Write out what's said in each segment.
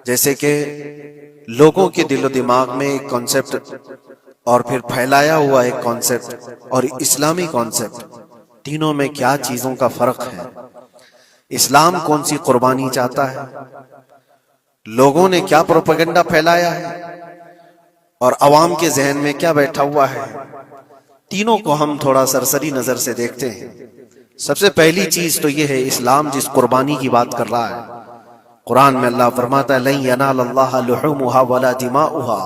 جیسے کہ لوگوں کے دل و دماغ میں ایک کانسیپٹ اور پھر پھیلایا ہوا ایک کانسیپٹ اور اسلامی کانسیپٹ، تینوں میں کیا چیزوں کا فرق ہے، اسلام کون سی قربانی چاہتا ہے، لوگوں نے کیا پروپیگنڈا پھیلایا ہے اور عوام کے ذہن میں کیا بیٹھا ہوا ہے، تینوں کو ہم تھوڑا سرسری نظر سے دیکھتے ہیں۔ سب سے پہلی چیز تو یہ ہے، اسلام جس قربانی کی بات کر رہا ہے، قرآن میں اللہ فرماتا ہے لن ینال اللہ لحومها ولا دماؤها،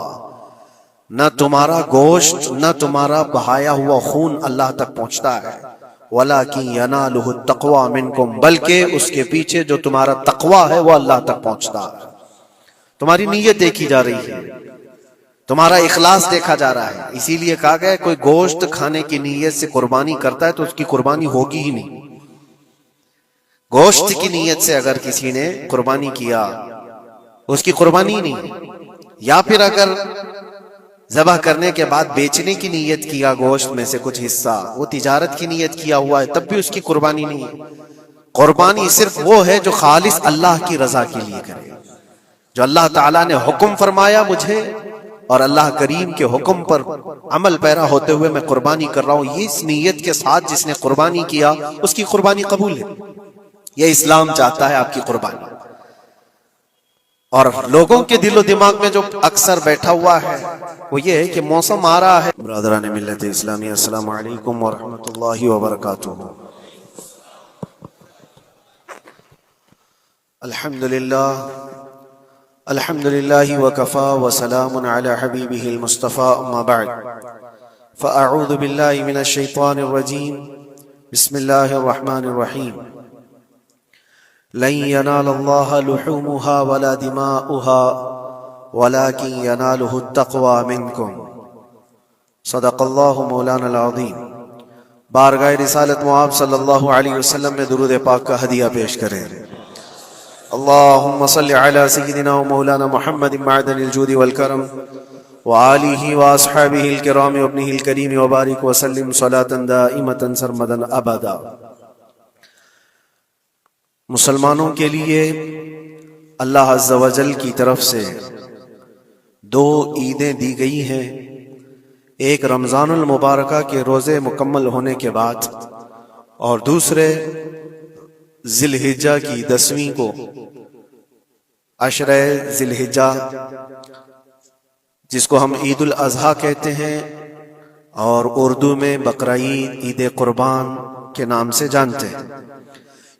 نہ تمہارا گوشت نہ تمہارا بہایا ہوا خون اللہ تک پہنچتا ہے، وَلَكِنْ يَنَالُهُ التَّقْوَى مِنْكُمْ، بلکہ اس کے پیچھے جو تمہارا تقوی ہے وہ اللہ تک پہنچتا ہے۔ تمہاری نیت دیکھی جا رہی ہے، تمہارا اخلاص دیکھا جا رہا ہے، اسی لیے کہا گیا کوئی گوشت کھانے کی نیت سے قربانی کرتا ہے تو اس کی قربانی ہوگی ہی نہیں۔ گوشت کی نیت سے اگر کسی نے قربانی کیا اس کی قربانی نہیں، یا پھر اگر ذبح کرنے کے بعد بیچنے کی نیت کیا گوشت میں سے کچھ حصہ، وہ تجارت کی نیت کیا ہوا ہے، تب بھی اس کی قربانی نہیں ہے۔ قربانی صرف وہ ہے جو خالص اللہ کی رضا کے لیے کرے، جو اللہ تعالیٰ نے حکم فرمایا مجھے اور اللہ کریم کے حکم پر عمل پیرا ہوتے ہوئے میں قربانی کر رہا ہوں، اس نیت کے ساتھ جس نے قربانی کیا اس کی قربانی قبول ہے۔ یہ اسلام چاہتا ہے آپ کی قربانی۔ اور لوگوں کے دل و دماغ میں جو اکثر بیٹھا ہوا ہے وہ یہ ہے کہ موسم آ رہا ہے۔ برادران ملت اسلامی، السلام علیکم ورحمۃ اللہ وبرکاتہ۔ الحمد للہ وکفا وسلام علی حبیبہ المصطفى، اما بعد فاعوذ باللہ من الشیطان الرجیم، بسم اللہ الرحمن الرحیم۔ لن ينال الله لحومها ولا دماؤها ولكن يناله التقوى منكم، صدق اللہ مولانا العظیم۔ بارگاہ رسالت مآب صلی اللہ علیہ وسلم میں درود پاک کا ہدیہ پیش کریں۔ اللہم صل علی سیدنا و مولانا محمد معدن الجود والکرم وآلہ واصحابہ الکرام وابنہ الکریم وبارک وسلم صلاة دائمة سرمدا ابدا۔ مسلمانوں کے لیے اللہ عز و جل کی طرف سے دو عیدیں دی گئی ہیں، ایک رمضان المبارکہ کے روزے مکمل ہونے کے بعد اور دوسرے ذی الحجہ کی 10ویں کو، عشرہ ذی الحجہ جس کو ہم عید الاضحیٰ کہتے ہیں اور اردو میں بقرعید، عید قربان کے نام سے جانتے ہیں۔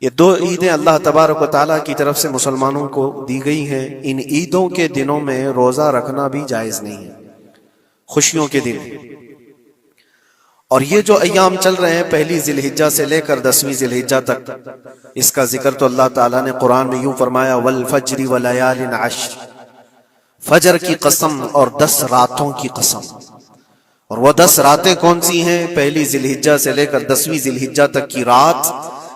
یہ دو عیدیں اللہ تبارک و تعالیٰ کی طرف سے مسلمانوں کو دی گئی ہیں۔ ان عیدوں کے دنوں میں روزہ رکھنا بھی جائز نہیں ہے، خوشیوں کے دن۔ اور یہ جو ایام چل رہے ہیں پہلی ذی الحجہ سے لے کر 10ویں ذی الحجہ تک، اس کا ذکر تو اللہ تعالیٰ نے قرآن میں یوں فرمایا والفجر ولیال عشر، فجر کی قسم اور 10 راتوں کی قسم۔ اور وہ 10 راتیں کون سی ہیں؟ پہلی ذی الحجہ سے لے کر 10ویں ذی الحجہ تک کی رات،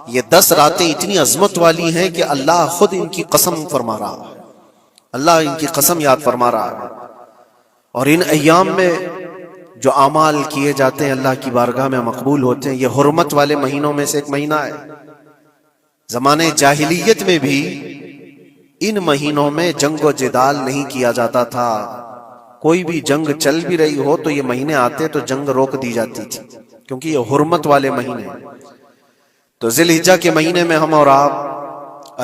یہ 10 راتیں اتنی عظمت والی ہیں کہ اللہ خود ان کی قسم فرما رہا ہے، اللہ ان کی قسم یاد فرما رہا ہے۔ اور ان ایام میں جو اعمال کیے جاتے ہیں اللہ کی بارگاہ میں مقبول ہوتے ہیں۔ یہ حرمت والے مہینوں میں سے ایک مہینہ ہے۔ زمانے جاہلیت میں بھی ان مہینوں میں جنگ و جدال نہیں کیا جاتا تھا، کوئی بھی جنگ چل بھی رہی ہو تو یہ مہینے آتے تو جنگ روک دی جاتی تھی، کیونکہ یہ حرمت والے مہینے ہیں۔ تو ذی الحجہ کے مہینے میں ہم اور آپ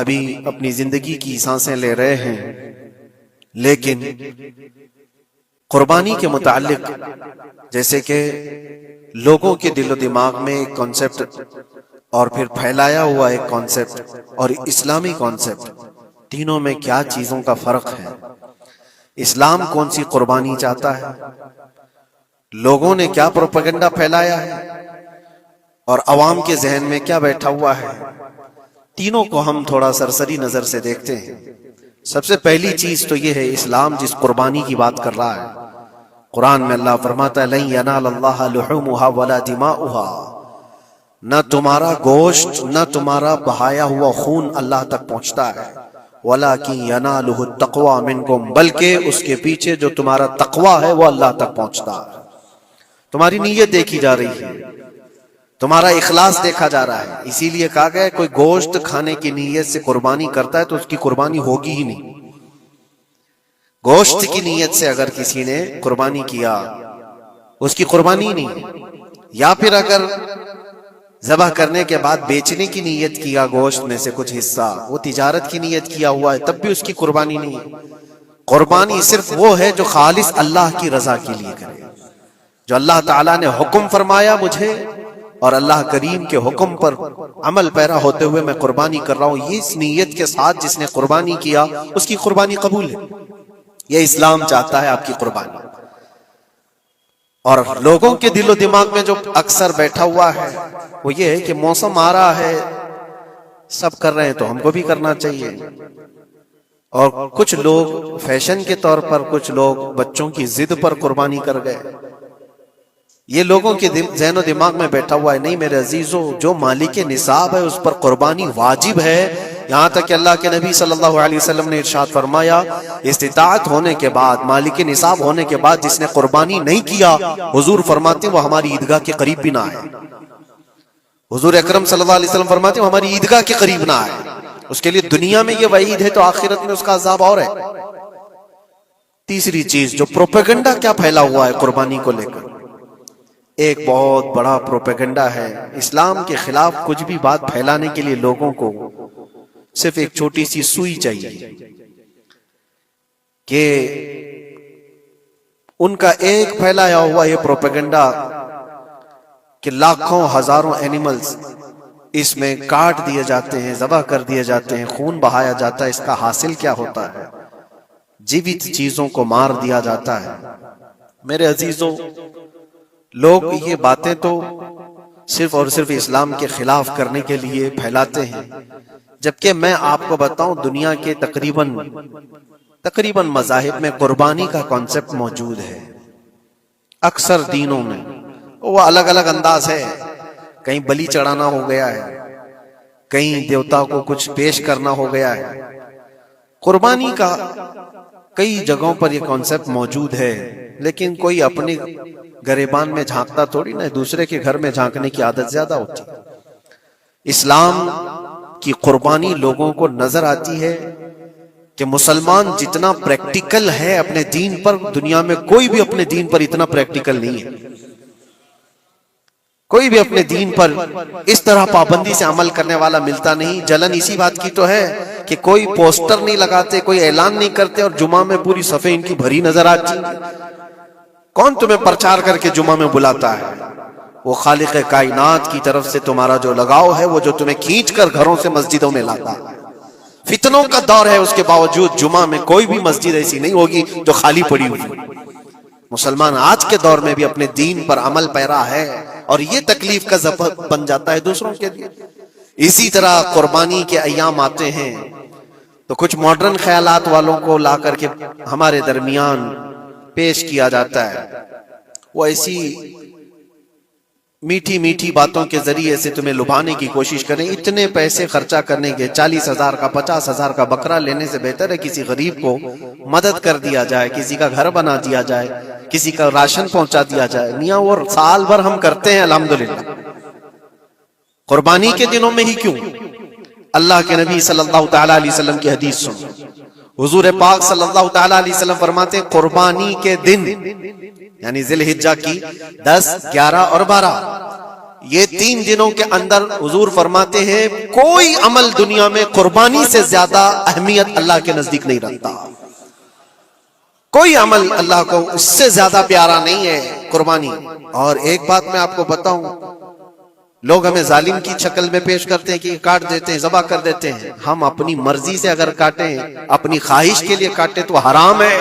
ابھی اپنی زندگی کی سانسیں لے رہے ہیں، لیکن قربانی کے متعلق جیسے کہ لوگوں کے دل و دماغ میں ایک کانسیپٹ اور پھر پھیلایا ہوا ایک کانسیپٹ اور اسلامی کانسیپٹ، تینوں میں کیا چیزوں کا فرق ہے، اسلام کون سی قربانی چاہتا ہے، لوگوں نے کیا پروپیگنڈا پھیلایا ہے اور عوام کے ذہن میں کیا بیٹھا ہوا ہے، تینوں کو ہم تھوڑا سرسری نظر سے دیکھتے ہیں۔ سب سے پہلی چیز تو یہ ہے، اسلام جس قربانی کی بات کر رہا ہے، قرآن میں اللہ فرماتا ہے لن ینال اللہ لحومها ولا دماؤها، نہ تمہارا گوشت نہ تمہارا بہایا ہوا خون اللہ تک پہنچتا ہے، وَلَكِنْ يَنَالُهُ التَّقْوَى مِنْكُمْ، بلکہ اس کے پیچھے جو تمہارا تقوی ہے وہ اللہ تک پہنچتا ہے۔ تمہاری نیت دیکھی جا رہی ہے، تمہارا اخلاص دیکھا جا رہا ہے، اسی لیے کہا گیا کوئی گوشت کھانے کی نیت سے قربانی کرتا ہے تو اس کی قربانی ہوگی ہی نہیں۔ گوشت کی نیت سے اگر کسی نے قربانی کیا اس کی قربانی نہیں، یا پھر اگر ذبح کرنے کے بعد بیچنے کی نیت کیا گوشت میں سے کچھ حصہ، وہ تجارت کی نیت کیا ہوا ہے، تب بھی اس کی قربانی نہیں۔ قربانی صرف وہ ہے جو خالص اللہ کی رضا کے لیے کرے، جو اللہ تعالیٰ نے حکم فرمایا مجھے اور اللہ کریم کے حکم پر عمل پیرا ہوتے ہوئے میں قربانی کر رہا ہوں، یہ اس نیت کے ساتھ جس نے قربانی کیا اس کی قربانی قبول ہے۔ یہ اسلام چاہتا ہے آپ کی قربانی۔ اور لوگوں کے دل و دماغ میں جو اکثر بیٹھا ہوا ہے وہ یہ ہے کہ موسم آ رہا ہے، سب کر رہے ہیں تو ہم کو بھی کرنا چاہیے، اور کچھ لوگ فیشن کے طور پر، کچھ لوگ بچوں کی ضد پر قربانی کر گئے۔ یہ لوگوں کے ذہن و دماغ میں بیٹھا ہوا ہے۔ نہیں میرے عزیزو، جو مالک نصاب ہے اس پر قربانی واجب ہے، یہاں تک کہ اللہ کے نبی صلی اللہ علیہ وسلم نے ارشاد فرمایا استطاعت ہونے کے بعد، مالک نصاب ہونے کے بعد جس نے قربانی نہیں کیا، حضور فرماتے ہیں وہ ہماری عیدگاہ کے قریب بھی نہ آئے۔ حضور اکرم صلی اللہ علیہ وسلم فرماتے ہیں وہ ہماری عیدگاہ کے قریب نہ آئے۔ اس کے لیے دنیا میں یہ وعید ہے تو آخرت میں اس کا عذاب اور ہے۔ تیسری چیز جو پروپیگنڈا کیا پھیلا ہوا ہے قربانی کو لے کر، ایک بہت بڑا پروپیگنڈا ہے اسلام کے خلاف۔ کچھ بھی بات پھیلانے کے لیے لوگوں کو صرف ایک چھوٹی سی سوئی چاہیے کہ ان کا ایک پھیلایا ہوا یہ پروپیگنڈا کہ لاکھوں ہزاروں اینیملز اس میں کاٹ دیے جاتے ہیں، ذبح کر دیے جاتے ہیں، خون بہایا جاتا ہے، اس کا حاصل کیا ہوتا ہے؟ جیوت چیزوں کو مار دیا جاتا ہے۔ میرے عزیزوں، لوگ یہ باتیں تو صرف اور صرف اسلام کے خلاف کرنے کے لیے پھیلاتے ہیں، جبکہ میں آپ کو بتاؤں دنیا کے تقریباً مذاہب میں قربانی کا کانسیپٹ موجود ہے۔ اکثر دینوں میں وہ الگ الگ انداز ہے، کہیں بلی چڑھانا ہو گیا ہے، کہیں دیوتا کو کچھ پیش کرنا ہو گیا ہے۔ قربانی کا کئی جگہوں پر یہ کانسیپٹ موجود ہے، لیکن کوئی اپنے گریبان میں جھانکتا تھوڑی نہ، دوسرے کے گھر میں جھانکنے کی عادت زیادہ ہوتی ہے۔ اسلام کی قربانی لوگوں کو نظر آتی ہے کہ مسلمان جتنا پریکٹیکل ہے اپنے دین پر، دنیا میں کوئی بھی اپنے دین پر اتنا پریکٹیکل نہیں ہے۔ کوئی بھی اپنے دین پر اس طرح پابندی سے عمل کرنے والا ملتا نہیں۔ جلن اسی بات کی تو ہے کہ کوئی پوسٹر نہیں لگاتے، کوئی اعلان نہیں کرتے، اور جمعہ میں پوری صفیں ان کی بھری نظر آتی۔ کون تمہیں پرچار کر کے جمعہ میں بلاتا ہے؟ وہ خالق کائنات کی طرف سے تمہارا جو لگاؤ ہے، وہ جو تمہیں کھینچ کر گھروں سے مسجدوں میں لاتا ہے۔ فتنوں کا دور ہے، اس کے باوجود جمعہ میں کوئی بھی مسجد ایسی نہیں ہوگی جو خالی پڑی ہوئی۔ مسلمان آج کے دور میں بھی اپنے دین پر عمل پیرا ہے، اور یہ تکلیف کا سبب بن جاتا ہے دوسروں کے لیے۔ اسی طرح قربانی کے ایام آتے ہیں تو کچھ ماڈرن خیالات والوں کو لا کر کے ہمارے درمیان پیش کیا جاتا ہے۔ وہ ایسی میٹھی میٹھی باتوں کے ذریعے سے تمہیں لبھانے کی کوشش کریں۔ اتنے پیسے خرچہ کرنے کے، 40,000 کا 50,000 کا بکرا لینے سے بہتر ہے کسی غریب کو مدد کر دیا جائے، کسی کا گھر بنا دیا جائے، کسی کا راشن پہنچا دیا جائے۔ میاں وہ سال بھر ہم کرتے ہیں الحمدللہ، قربانی کے دنوں میں ہی کیوں؟ اللہ کے نبی صلی اللہ تعالی علیہ وسلم کی حدیث سن، حضور پاک صلی اللہ تعالی علیہ وسلم فرماتے ہیں قربانی کے دن، یعنی ذی الحجہ کی 10، 11 اور 12، یہ 3 دنوں کے اندر حضور فرماتے ہیں کوئی عمل دنیا میں قربانی سے زیادہ اہمیت اللہ کے نزدیک نہیں رکھتا۔ کوئی عمل اللہ کو اس سے زیادہ پیارا نہیں ہے قربانی۔ اور ایک بات میں آپ کو بتاؤں، لوگ ہمیں ظالم کی شکل میں پیش کرتے ہیں کہ کاٹ دیتے ہیں، ذبح کر دیتے ہیں۔ ہم اپنی مرضی سے اگر کاٹیں، اپنی خواہش کے لیے کاٹیں تو حرام ہے،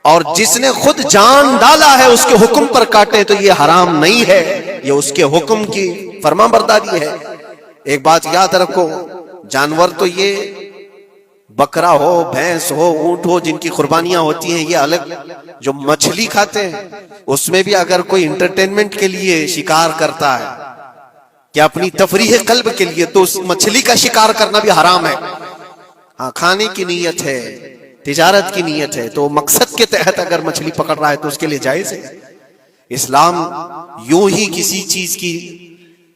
اور جس نے خود جان ڈالا ہے اس کے حکم پر کاٹیں تو یہ حرام نہیں ہے، یہ اس کے حکم کی فرما برداری ہے۔ ایک بات یاد رکھو، جانور تو یہ بکرا ہو، بھینس ہو، اونٹ ہو، جن کی قربانیاں ہوتی ہیں یہ الگ۔ جو مچھلی کھاتے ہیں اس میں بھی اگر کوئی انٹرٹینمنٹ کے لیے شکار کرتا ہے کہ اپنی تفریح قلب کے لیے، تو اس مچھلی کا شکار کرنا بھی حرام ہے۔ ہاں، کھانے کی نیت ہے، تجارت کی نیت ہے، تو مقصد کے تحت اگر مچھلی پکڑ رہا ہے تو اس کے لیے جائز ہے۔ اسلام یوں ہی کسی چیز کی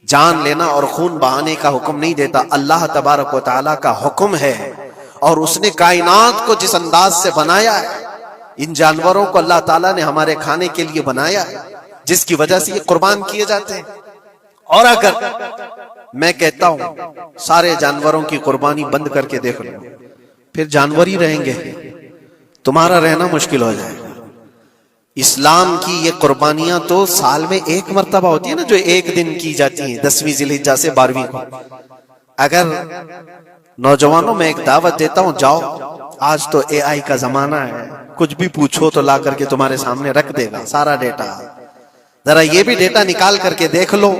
جان لینا اور خون بہانے کا حکم نہیں دیتا۔ اللہ تبارک و تعالیٰ کا حکم ہے، اور اس نے کائنات کو جس انداز سے بنایا ہے، ان جانوروں کو اللہ تعالیٰ نے ہمارے کھانے کے لیے بنایا ہے، جس کی وجہ سے یہ قربان کیے جاتے ہیں۔ اور اگر میں کہتا ہوں سارے جانوروں کی قربانی بند کر کے دیکھ لو، پھر جانور ہی رہیں گے، تمہارا رہنا مشکل ہو جائے گا۔ اسلام کی یہ قربانیاں تو سال میں ایک مرتبہ ہوتی ہیں نا، جو ایک دن کی جاتی ہیں، 10ویں ذی الحجہ سے 12ویں کو۔ اگر نوجوانوں میں ایک دعوت دیتا ہوں، جاؤ، آج تو اے آئی کا زمانہ ہے، کچھ بھی پوچھو تو لا کر کے تمہارے سامنے رکھ دے گا سارا ڈیٹا، ذرا یہ بھی ڈیٹا نکال کر کے دیکھ لو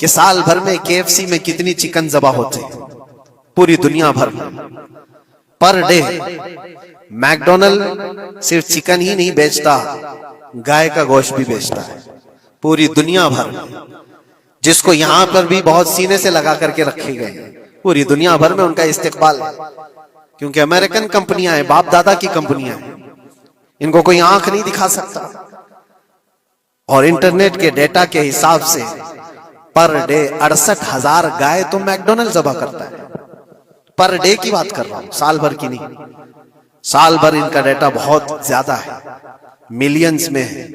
کہ سال بھر میں KFC میں کتنی چکن ذبح ہوتے ہیں پوری دنیا بھر میں پر ڈے۔ میکڈونلڈ صرف چکن ہی نہیں بیچتا، گائے کا گوشت بھی بیچتا ہے پوری دنیا بھر میں، جس کو یہاں پر بھی بہت سینے سے لگا کر کے رکھے گئے ہیں۔ پوری دنیا بھر میں ان کا استقبال ہے، کیونکہ امریکن کمپنیاں ہیں، باپ دادا کی کمپنیاں ہیں، ان کو کوئی آنکھ نہیں دکھا سکتا۔ اور انٹرنیٹ کے ڈیٹا کے حساب سے پر ڈے 68,000 گائے تو میکڈونلڈ ذبح کرتا ہے۔ پر ڈے کی بات کر رہا ہوں، سال بھر کی نہیں۔ سال بھر ان کا ڈیٹا بہت زیادہ ہے، ملینز میں ہے،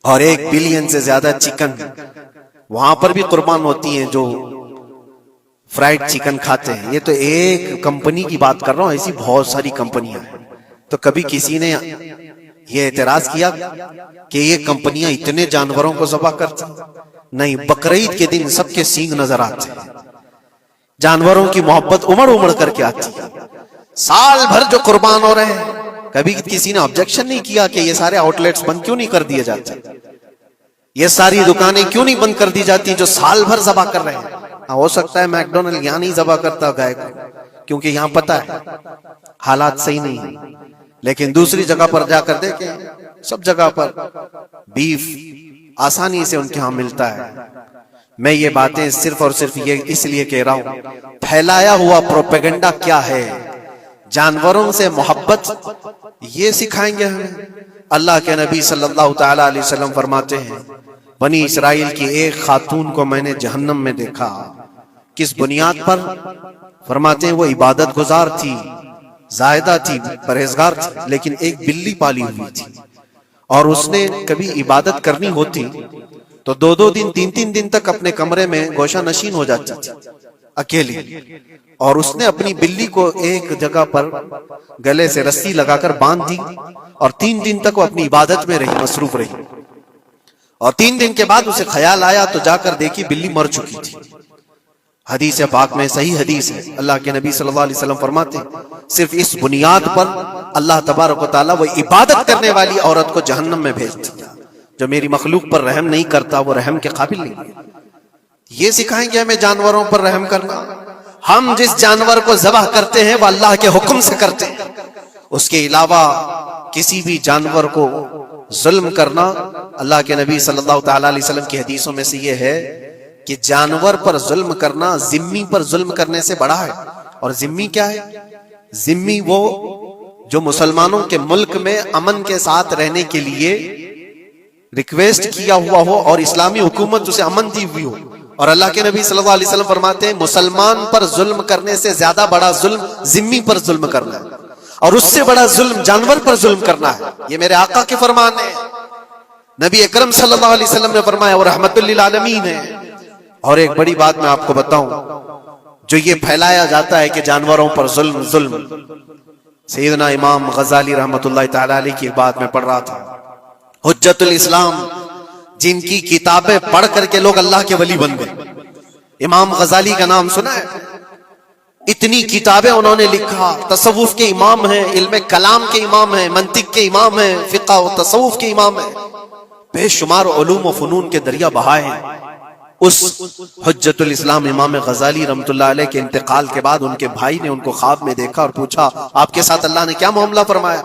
اور 1 بلین سے زیادہ چکن وہاں پر بھی قربان ہوتی ہیں جو فرائیڈ چکن کھاتے ہیں۔ یہ تو ایک کمپنی کی بات کر رہا ہوں، ایسی بہت ساری کمپنیاں ہیں۔ تو کبھی کسی نے یہ اعتراض کیا کہ یہ کمپنیاں اتنے جانوروں کو ذبح کرتی؟ نہیں، بقرعید کے دن سب کے سینگ نظر آتے ہیں، جانوروں کی محبت امڑ امڑ کر کے آتی ہے۔ سال بھر جو قربان ہو رہے ہیں، کبھی کسی نے آبجیکشن نہیں کیا کہ یہ سارے آؤٹ لیٹس بند کیوں نہیں کر دیے جاتے، یہ ساری دکانیں کیوں نہیں بند کر دی جاتی جو سال بھر ذبح کر رہے ہیں۔ ہو سکتا ہے میکڈونلڈ یہاں نہیں ذبح کرتا گائے کو، کیونکہ یہاں پتہ ہے حالات صحیح نہیں ہیں، لیکن دوسری جگہ پر جا کر دیکھیں، سب جگہ پر بیف آسانی سے ان کے ہاں ملتا ہے۔ میں یہ باتیں صرف اور صرف یہ اس لیے کہہ رہا ہوں، پھیلایا ہوا پروپیگنڈا کیا ہے؟ جانوروں سے محبت یہ سکھائیں گے ہمیں؟ اللہ کے نبی صلی اللہ تعالی علیہ وسلم فرماتے ہیں، بنی اسرائیل کی ایک خاتون کو میں نے جہنم میں دیکھا۔ کس بنیاد پر؟ فرماتے ہیں وہ عبادت گزار تھی، زاہدہ تھی، پرہیزگار تھی، لیکن ایک بلی پالی ہوئی تھی، اور اس نے کبھی عبادت کرنی ہوتی تو 2 دن 3 دن تک اپنے کمرے میں گوشہ نشین ہو جاتی تھی اکیلی، اور اس نے اپنی بلی کو ایک جگہ پر گلے سے رسی لگا کر باندھ دی، اور 3 دن تک وہ اپنی عبادت میں رہی، مصروف رہی، اور 3 دن کے بعد اسے خیال آیا تو جا کر دیکھی بلی مر چکی تھی۔ حدیث پاک میں صحیح حدیث ہے، اللہ کے نبی صلی اللہ علیہ وسلم فرماتے ہیں صرف اس بنیاد پر اللہ تبارک و تعالیٰ وہ عبادت کرنے والی عورت کو جہنم میں بھیج دیا۔ جو میری مخلوق پر رحم نہیں کرتا وہ رحم کے قابل نہیں ہے۔ یہ سکھائیں گے ہمیں جانوروں پر رحم کرنا؟ ہم جس جانور کو ذبح کرتے ہیں وہ اللہ کے حکم سے کرتے ہیں، اس کے علاوہ کسی بھی جانور کو ظلم کرنا، اللہ کے نبی صلی اللہ تعالی علیہ وسلم کی حدیثوں میں سے یہ ہے کہ جانور پر ظلم کرنا ذمی پر ظلم کرنے سے بڑا ہے۔ اور ذمی کیا ہے؟ ذمی وہ جو مسلمانوں کے ملک میں امن کے ساتھ رہنے کے لیے ریکویسٹ کیا ہوا ہو اور اسلامی حکومت اسے امن دی ہوئی ہو، اور اللہ کے نبی صلی اللہ علیہ وسلم فرماتے ہیں مسلمان پر ظلم کرنے سے زیادہ بڑا ظلم ذمی پر ظلم کرنا ہے، اور اس سے بڑا ظلم جانور پر ظلم کرنا ہے۔ یہ میرے آقا کے فرمان ہے، نبی اکرم صلی اللہ علیہ وسلم نے فرمایا وہ رحمت للعالمین ہے۔ اور ایک بڑی بات میں آپ کو بتاؤں، جو یہ پھیلایا جاتا ہے کہ جانوروں پر ظلم ظلم، سیدنا امام غزالی رحمت اللہ تعالی علیہ کی بات میں پڑھ رہا تھا، حجت الاسلام، جن کی کتابیں پڑھ کر کے لوگ اللہ کے ولی بن گئے۔ امام غزالی کا نام سنا ہے؟ اتنی کتابیں انہوں نے لکھا، تصوف کے امام ہیں، علم کلام کے امام ہیں، منطق کے امام ہیں، فقہ و تصوف کے امام ہیں، بے شمار علوم و فنون کے دریا بہائے ہیں۔ اس حجت الاسلام امام غزالی رحمت اللہ علیہ کے انتقال کے بعد ان کے بھائی نے ان کو خواب میں دیکھا اور پوچھا آپ کے ساتھ اللہ نے کیا معاملہ فرمایا؟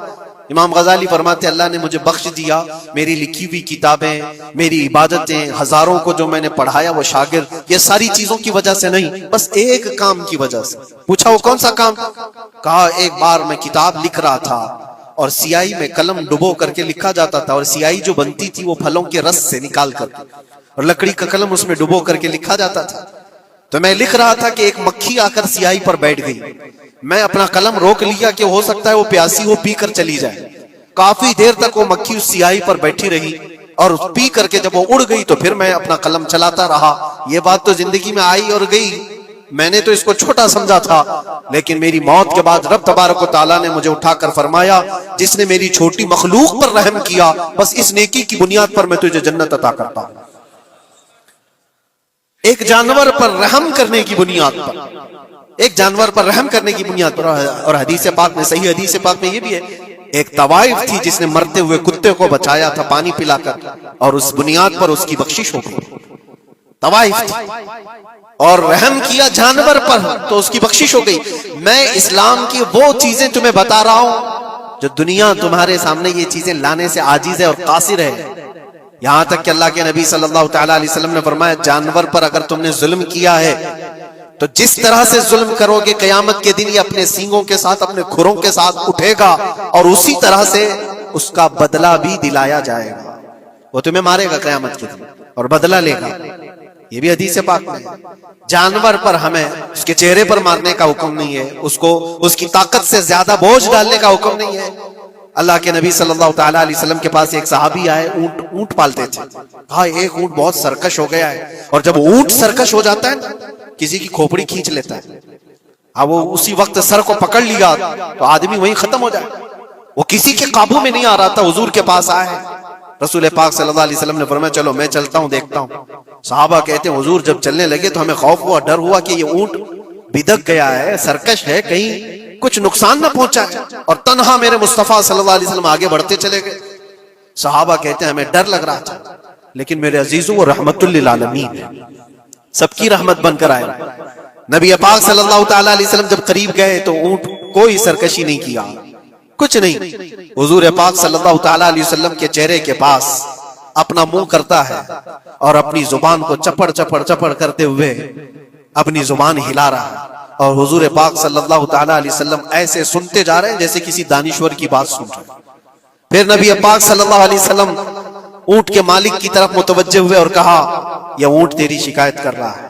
امام غزالی فرماتے اللہ نے مجھے بخش دیا، میری لکھی ہوئی کتابیں، میری عبادتیں، ہزاروں کو جو میں نے پڑھایا وہ شاگرد، یہ ساری چیزوں کی وجہ سے نہیں، بس ایک کام کی وجہ سے۔ پوچھا وہ کون سا کام؟ کہا ایک بار میں کتاب لکھ رہا تھا اور سیاہی میں قلم ڈبو کر کے لکھا جاتا تھا، اور سیاہی جو بنتی تھی وہ پھلوں کے رس سے نکال کر، اور لکڑی کا قلم اس میں ڈبو کر کے لکھا جاتا تھا۔ تو میں لکھ رہا تھا کہ ایک مکھی آ کر سیاہی پر بیٹھ گئی. میں اپنا قلم روک لیا کہ ہو سکتا ہے وہ پیاسی ہو، پی کر چلی جائے. کافی دیر تک وہ مکھی اس سیاہی پر بیٹھی رہی اور پی کر کے جب وہ اڑ گئی تو پھر میں اپنا قلم چلاتا رہا. یہ بات تو زندگی میں آئی اور گئی، میں نے تو اس کو چھوٹا سمجھا تھا، لیکن میری موت کے بعد رب تبارک و تعالیٰ نے مجھے اٹھا کر فرمایا جس نے میری چھوٹی مخلوق پر رحم کیا بس اس نیکی کی بنیاد پر میں تجھے جنت عطا کرتا ہوں. ایک جانور پر رحم کرنے کی بنیاد پر، ایک جانور پر رحم کرنے کی بنیاد پر. اور حدیث پاک میں، صحیح حدیث پاک میں یہ بھی ہے، ایک طوائف تھی جس نے مرتے ہوئے کتے کو بچایا تھا پانی پلا کر، اور اس بنیاد پر اس کی بخشش ہو گئی. طوائف تھی اور رحم کیا جانور پر تو اس کی بخشش ہو گئی. میں اسلام کی وہ چیزیں تمہیں بتا رہا ہوں جو دنیا تمہارے سامنے یہ چیزیں لانے سے عاجز ہے اور قاصر ہے. یہاں تک کہ اللہ کے نبی صلی اللہ تعالیٰ علیہ وسلم نے فرمایا جانور پر اگر تم نے ظلم کیا ہے تو جس طرح سے ظلم کرو گے قیامت کے دن یہ اپنے سینگوں کے ساتھ، اپنے کھروں کے ساتھ اٹھے گا اور اسی طرح سے اس کا بدلہ بھی دلایا جائے گا. وہ تمہیں مارے گا قیامت کے دن اور بدلہ لے گا. یہ بھی حدیث پاک میں. جانور پر ہمیں اس کے چہرے پر مارنے کا حکم نہیں ہے، اس کو اس کی طاقت سے زیادہ بوجھ ڈالنے کا حکم نہیں ہے. اللہ کے نبی صلی اللہ تعالیٰ علیہ وسلم کے پاس ایک صحابی آئے، اونٹ پالتے تھے. کہا ایک اونٹ بہت سرکش ہو گیا ہے، اور جب اونٹ سرکش ہو جاتا ہے کسی کی کھوپڑی کھینچ لیتا ہے. اب وہ اسی وقت سر کو پکڑ لیا تو آدمی وہیں ختم ہو جائے. وہ کسی کے قابو میں نہیں آ رہا تھا، حضور کے پاس آئے. رسول پاک صلی اللہ علیہ وسلم نے فرمایا چلو میں چلتا ہوں دیکھتا ہوں. صحابہ کہتے ہیں حضور جب چلنے لگے تو ہمیں خوف ہوا، ڈر ہوا کہ یہ اونٹ بدک گیا ہے، سرکش ہے، کہیں کچھ نقصان نہ پہنچا ہے. اور تنہا میرے مصطفیٰ صلی اللہ علیہ وسلم آگے بڑھتے چلے گئے. صحابہ کہتے ہیں ہمیں ڈر لگ رہا تھا، لیکن میرے عزیزوں وہ رحمت للعالمین ہے، سب کی رحمت بن کر آئے. نبی پاک صلی اللہ تعالیٰ علیہ وسلم جب قریب گئے تو اونٹ کوئی سرکشی نہیں کیا، کچھ نہیں. حضور پاک صلی اللہ تعالیٰ علیہ وسلم کے چہرے کے پاس اپنا منہ کرتا ہے اور اپنی زبان کو چپڑ چپڑ چپڑ کرتے ہوئے اپنی زبان ہلا رہا ہے. اور حضور پاک صلی اللہ تعالیٰ علیہ وسلم ایسے سنتے جا رہے ہیں جیسے کسی دانشور کی بات سن رہے ہیں. پھر نبی پاک صلی اللہ علیہ وسلم اونٹ کے مالک کی طرف متوجہ ہوئے اور کہا یہ اونٹ تیری شکایت کر رہا ہے،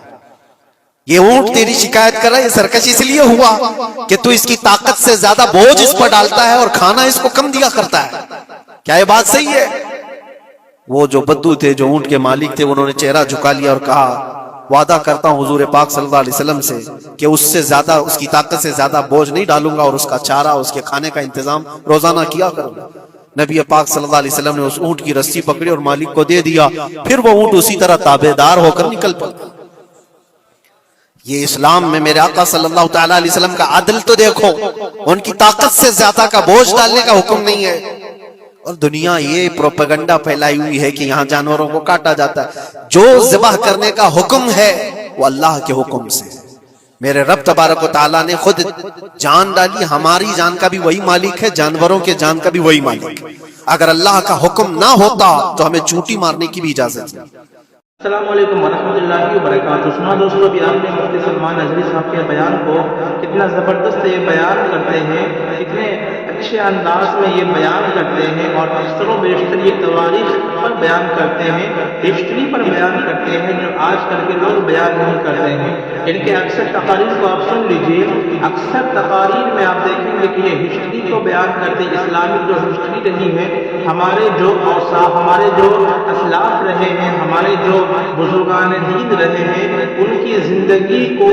یہ اونٹ تیری شکایت کر رہا ہے. یہ سرکش اس لیے ہوا کہ تو اس کی طاقت سے زیادہ بوجھ اس پر ڈالتا ہے اور کھانا اس کو کم دیا کرتا ہے. کیا یہ بات صحیح ہے؟ وہ جو بدو تھے، جو اونٹ کے مالک تھے، انہوں نے چہرہ جھکا لیا اور کہا وعدہ کرتا ہوں حضور پاک صلی اللہ علیہ وسلم سے کہ اس سے زیادہ، اس کی طاقت سے زیادہ بوجھ نہیں ڈالوں گا اور اس کا چارہ، اس کے کھانے کا انتظام روزانہ کیا کروں گا. نبی پاک صلی اللہ علیہ وسلم نے اس اونٹ کی رسی پکڑی اور مالک کو دے دیا. پھر وہ اونٹ اسی طرح تابعدار ہو کر نکل پڑا. یہ اسلام میں میرے آقا صلی اللہ تعالیٰ علیہ وسلم کا عدل تو دیکھو، ان کی طاقت سے زیادہ کا بوجھ ڈالنے کا حکم نہیں ہے. اور دنیا یہ پروپیگنڈا پھیلائی ہوئی ہے کہ یہاں جانوروں کو کاٹا جاتا ہے. جو ذبح کرنے کا حکم ہے وہ اللہ کے حکم سے. میرے رب تبارک و تعالیٰ نے خود جان ڈالی، ہماری جان کا بھی وہی مالک ہے، جانوروں کے جان کا بھی وہی مالک ہے. اگر اللہ کا حکم نہ ہوتا تو ہمیں چونٹی مارنے کی بھی اجازت ہے. السلام علیکم ورحمۃ اللہ وبرکاتہ. سنا دوستو بھی آپ نے مفتی سلمان نظری صاحب کے بیان کو کتنا زبردست یہ بیان کرتے ہیں، کتنے اچھے انداز میں یہ بیان کرتے ہیں، اور اکثر و بیشتر یہ تواریخ پر بیان کرتے ہیں، ہسٹری پر بیان کرتے ہیں جو آج کل کے لوگ بیان نہیں کرتے ہیں. ان کے اکثر تقاریر کو آپ سن لیجئے. اکثر تقاریر میں آپ دیکھیں گے کہ یہ ہسٹری کو بیان کرتے ہیں. اسلامک جو ہسٹری رہی ہے، ہمارے جو اوصاف، ہمارے جو اسلاف رہے ہیں، ہمارے جو بزرگان دین رہے ہیں، ان کی زندگی کو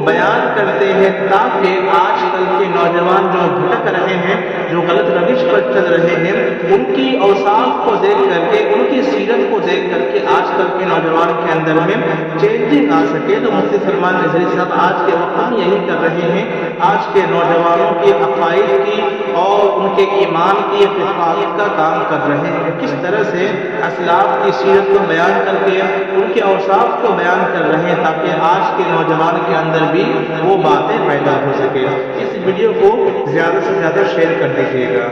بیان کرتے ہیں تاکہ آج کل کے نوجوان جو بھٹک رہے ہیں، جو غلط روش پر چل رہے ہیں، ان کی اوصاف کو دیکھ کر کے، ان کی سیرت کو دیکھ کر کے آج کل کے نوجوان کے اندر میں چینجنگ آ سکے. تو مفتی سلمان نظری صاحب آج کے وقت میں یہی کر رہے ہیں. آج کے نوجوانوں کے عقائد کی اور ان کے ایمان کی حفاظت کا کام کر رہے ہیں. کس طرح سے اسلاف کی سیرت کو بیان کر کے ان کے اوصاف کو بیان کر رہے ہیں تاکہ آج کے نوجوان کے اندر بھی وہ باتیں پیدا ہو سکے. اس ویڈیو کو زیادہ سے زیادہ شیئر کر دیجیے گا.